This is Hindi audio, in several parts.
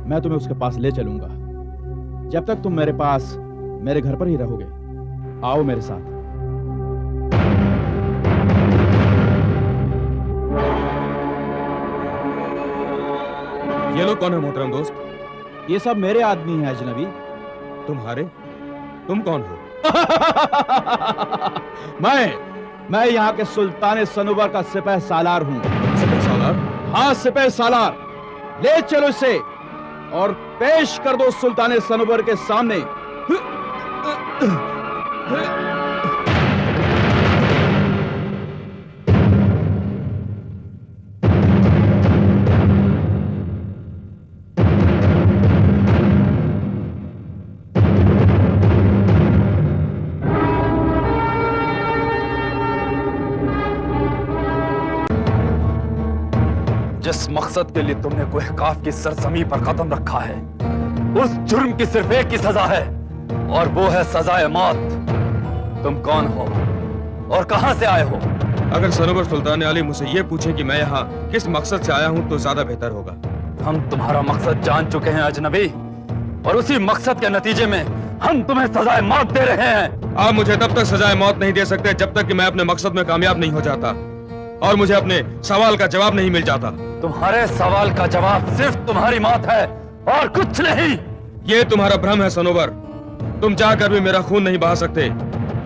मैं तुम्हें उसके पास ले चलूंगा। जब तक तुम मेरे पास मेरे घर पर ही रहोगे। आओ मेरे साथ। ये लोग कौन है मोहतरम दोस्त? ये सब मेरे आदमी हैं अजनबी। तुम्हारे? तुम कौन हो? मैं यहाँ के सुल्तान सनोबर का सिपह सालार हूँ। सिपह सालार? हाँ, सिपह सालार। ले चलो इसे और पेश कर दो सुल्तान सनोबर के सामने। जिस मकसद के लिए तुमने कोहकाफ की सरजमी पर कदम रखा है, उस जुर्म की सिर्फ एक ही सजा है और वो है सजाए मौत। तुम कौन हो और कहां से आए हो? अगर सनोबर सुल्तान अली मुझसे ये पूछे कि मैं यहाँ किस मकसद से आया हूँ तो ज्यादा बेहतर होगा। हम तुम्हारा मकसद जान चुके हैं अजनबी, और उसी मकसद के नतीजे में हम तुम्हें सजाए मौत दे रहे हैं। आप मुझे तब तक सजाए मौत नहीं दे सकते जब तक कि मैं अपने मकसद में कामयाब नहीं हो जाता और मुझे अपने सवाल का जवाब नहीं मिल जाता। तुम्हारे सवाल का जवाब सिर्फ तुम्हारी मौत है और कुछ नहीं। ये तुम्हारा भ्रम है सनोबर। तुम चाहकर भी मेरा खून नहीं बहा सकते।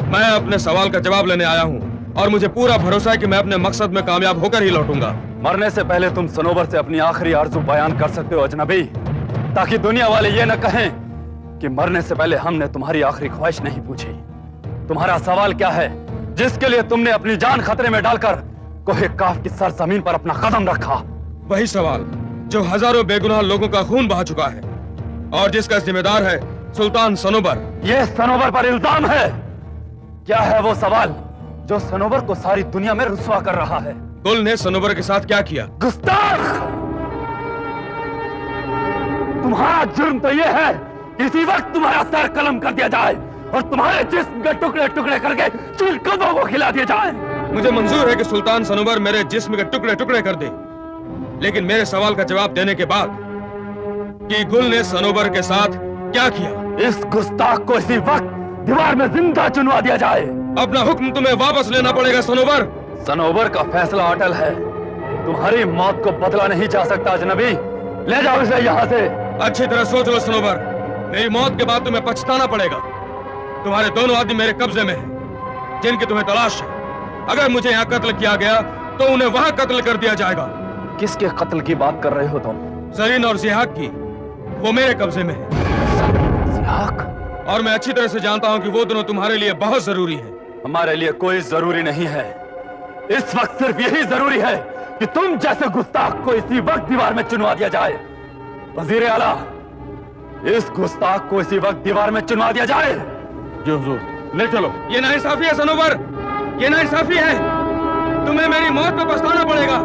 मैं अपने सवाल का जवाब लेने आया हूँ और मुझे पूरा भरोसा है कि मैं अपने मकसद में कामयाब होकर ही लौटूंगा। मरने से पहले तुम सनोबर से अपनी आखिरी आरज़ू बयान कर सकते हो अजनबी, ताकि दुनिया वाले ये न कहें कि मरने से पहले हमने तुम्हारी आखिरी ख्वाहिश नहीं पूछी। तुम्हारा सवाल क्या है जिसके लिए तुमने अपनी जान खतरे में डालकर कोहकाफ की सरजमीन पर अपना कदम रखा? वही सवाल जो हजारों बेगुनाह लोगों का खून बहा चुका है और जिसका जिम्मेदार है सुल्तान सनोबर। यह सनोबर पर इल्जाम है। क्या है वो सवाल जो सनोबर को सारी दुनिया में रुस्वा कर रहा है? गुल ने सनोबर के साथ क्या किया? गुस्ताख! तुम्हारा जुर्म तो यह है कि इसी वक्त तुम्हारा सर कलम कर दिया जाए और तुम्हारे जिस्म के टुकड़े टुकड़े करके चिलकदों को खिला दिया जाए। मुझे मंजूर है कि सुल्तान सनोबर मेरे जिस्म के टुकड़े टुकड़े कर दे, लेकिन मेरे सवाल का जवाब देने के बाद कि गुल ने सनोबर के साथ क्या किया? इस गुस्ताख को इसी वक्त दीवार में जिंदा चुनवा दिया जाए। अपना हुक्म तुम्हें वापस लेना पड़ेगा सनोबर। सनोबर का फैसला अटल है। तुम्हारी मौत को बदला नहीं जा सकता अजनबी। ले जाओ इसे यहाँ से। अच्छी तरह सोच लो सनोबर, मेरी मौत के बाद तुम्हें पछताना पड़ेगा। तुम्हारे दोनों आदमी मेरे कब्जे में हैं, जिनकी तुम्हें तलाश है। अगर मुझे यहाँ कत्ल किया गया तो उन्हें वहां कत्ल कर दिया जाएगा। किसके कत्ल की बात कर रहे हो तुम? जरीन और जिहाक की। वो मेरे कब्जे में है। जिहाक? और मैं अच्छी तरह से जानता हूँ कि वो दोनों तुम्हारे लिए बहुत जरूरी है। हमारे लिए कोई जरूरी नहीं है। इस वक्त सिर्फ यही जरूरी है कि तुम जैसे गुस्ताख को इसी वक्त दीवार में चुनवा दिया जाए। वजीर आला, इस गुस्ताख को इसी वक्त दीवार में चुनवा दिया जाए। जी हुजूर। ले चलो। ये नाइंसाफी है सनोबर, ये नाइंसाफी है। तुम्हें मेरी मौत पर पछताना पड़ेगा।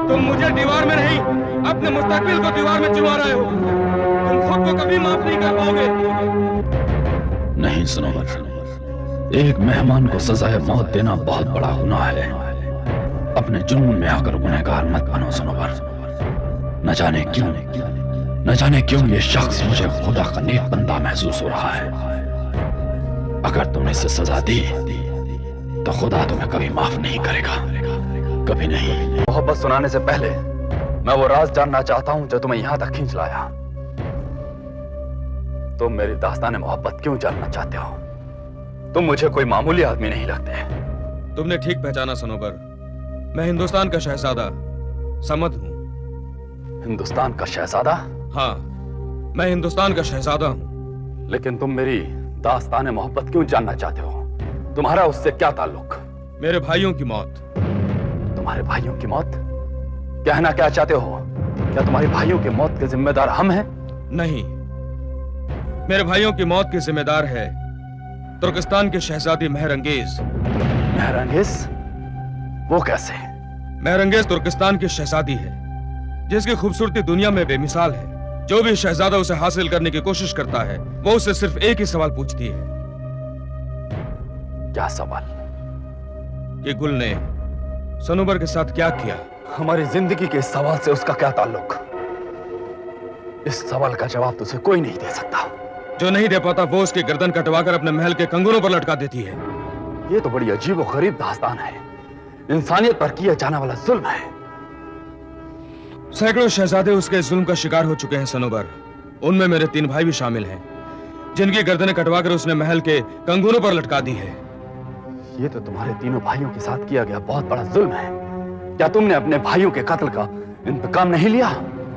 तुम मुझे दीवार में नहीं, अपने मुस्तकबिल को दीवार में चुनवा रहे हो। तुम खुद को कभी माफ नहीं कर पाओगे। नहीं सनोबर, एक मेहमान को सजाए मौत देना बहुत बड़ा गुनाह है। अपने जुनून में आकर गुनहगार मत बनो सनोबर। न जाने क्यों ये शख्स मुझे खुदा का नेक बंदा महसूस हो रहा है। अगर तुमने इसे सजा दी तो खुदा तुम्हें कभी माफ नहीं करेगा, कभी नहीं। मोहब्बत सुनाने से पहले मैं वो राज जानना चाहता हूं जो तुम्हें यहां तक खींच लाया। तुम मेरी दास्तान मोहब्बत क्यों जानना चाहते हो? तुम मुझे कोई मामूली आदमी नहीं लगते। तुमने ठीक पहचाना सनोबर। मैं हिंदुस्तान का शहजादा समद हूँ। हिंदुस्तान का शहजादा? हाँ, मैं हिंदुस्तान का शहजादा हूँ। लेकिन तुम मेरी दास्तान मोहब्बत क्यों जानना चाहते हो? तुम्हारा उससे क्या ताल्लुक? मेरे भाइयों की मौत। तुम्हारे भाइयों की मौत? कहना क्या चाहते हो? क्या तुम्हारे भाइयों की मौत के जिम्मेदार हम हैं? नहीं, मेरे भाइयों की मौत की जिम्मेदार है तुर्किस्तान की शहजादी महरंगेज। महरंगेज? वो कैसे? महरंगेज तुर्किस्तान की शहजादी है जिसकी खूबसूरती दुनिया में बेमिसाल है। जो भी शहजादा उसे हासिल करने की कोशिश करता है वो उससे सिर्फ एक ही सवाल पूछती है। क्या सवाल? कि गुल ने सनोबर के साथ क्या किया? हमारी जिंदगी के इस सवाल से उसका क्या ताल्लुक? इस सवाल का जवाब तुझे कोई नहीं दे सकता। जो नहीं दे पाता वो उसकी गर्दन कटवाकर अपने महल के कंगनों पर लटका देती है। ये तो बड़ी अजीब और गरीब दास्तान है, इंसानियत पर किया जाने वाला जुल्म है। सैकड़ों शहजादे उसके जुल्म का शिकार हो चुके हैं सनोबर। उनमें मेरे 3 भाई भी शामिल हैं, जिनकी गर्दनें कटवाकर उसने महल के कंगनों पर लटका दी है। ये तो तुम्हारे तीनों भाइयों के साथ किया गया बहुत बड़ा जुल्म है। क्या तुमने अपने भाइयों के कत्ल का इंतकाम नहीं लिया?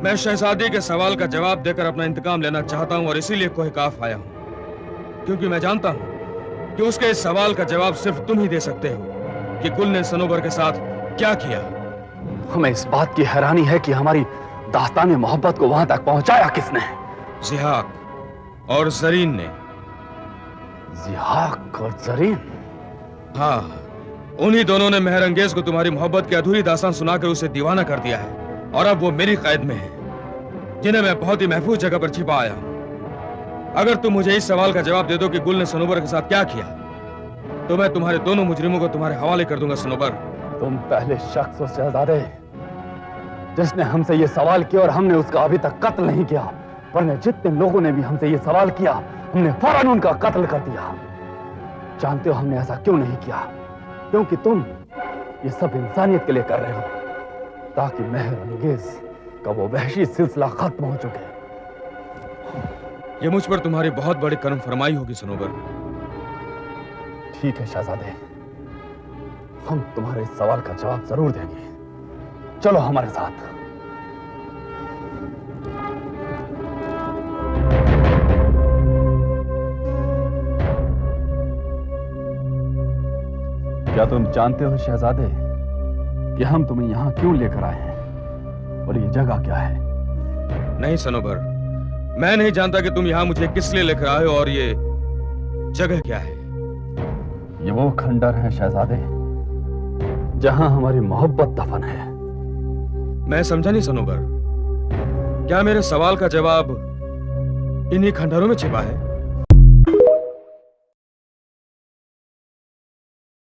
मैं शहजादी के सवाल का जवाब देकर अपना इंतकाम लेना चाहता हूं और इसीलिए कोहकाफ आया हूं, क्योंकि मैं जानता हूं कि उसके इस सवाल का जवाब सिर्फ तुम ही दे सकते हो कि गुल ने सनोबर के साथ क्या किया। हमें इस बात की हैरानी है कि हमारी दास्तान मोहब्बत को वहां तक पहुंचाया किसने? जिहाक और जरीन ने। जिहाक और जरीन? हाँ, उन्हीं दोनों ने मेहरंगेज को तुम्हारी मोहब्बत की अधूरी दास्तान सुनाकर उसे दीवाना कर दिया है और अब वो मेरी कैद में है, जिन्हें मैं बहुत ही महफूज जगह पर छिपा आया हूं। अगर तुम मुझे इस सवाल का जवाब दे दो कि गुल ने सनोबर के साथ क्या किया, तो मैं तुम्हारे दोनों मुजरिमों को तुम्हारे हवाले कर दूंगा सनोबर। तुम पहले शख्स हो शहजादे जिसने हमसे ये सवाल किया और हमने उसका अभी तक कत्ल नहीं किया, वरना जितने लोगों ने भी हमसे ये सवाल किया हमने फौरन उनका कत्ल कर दिया। जानते हो हमने ऐसा क्यों नहीं किया? क्योंकि तुम ये सब इंसानियत के लिए कर रहे हो, ताकि मेहरंगेज का वो वहशी सिलसिला खत्म हो चुके। ये मुझ पर तुम्हारी बहुत बड़ी करम फरमाई होगी सनोबर। ठीक है शहजादे, हम तुम्हारे इस सवाल का जवाब जरूर देंगे। चलो हमारे साथ। क्या तुम जानते हो शहजादे कि हम तुम्हें यहां क्यों लेकर आए हैं और ये जगह क्या है? नहीं सनोबर, मैं नहीं जानता कि तुम यहां मुझे किस लिए लेकर आए हो और ये जगह क्या है। ये वो खंडर है शहजादे जहां हमारी मोहब्बत दफन है। मैं समझा नहीं सनोबर, क्या मेरे सवाल का जवाब इन्हीं खंडरों में छिपा है?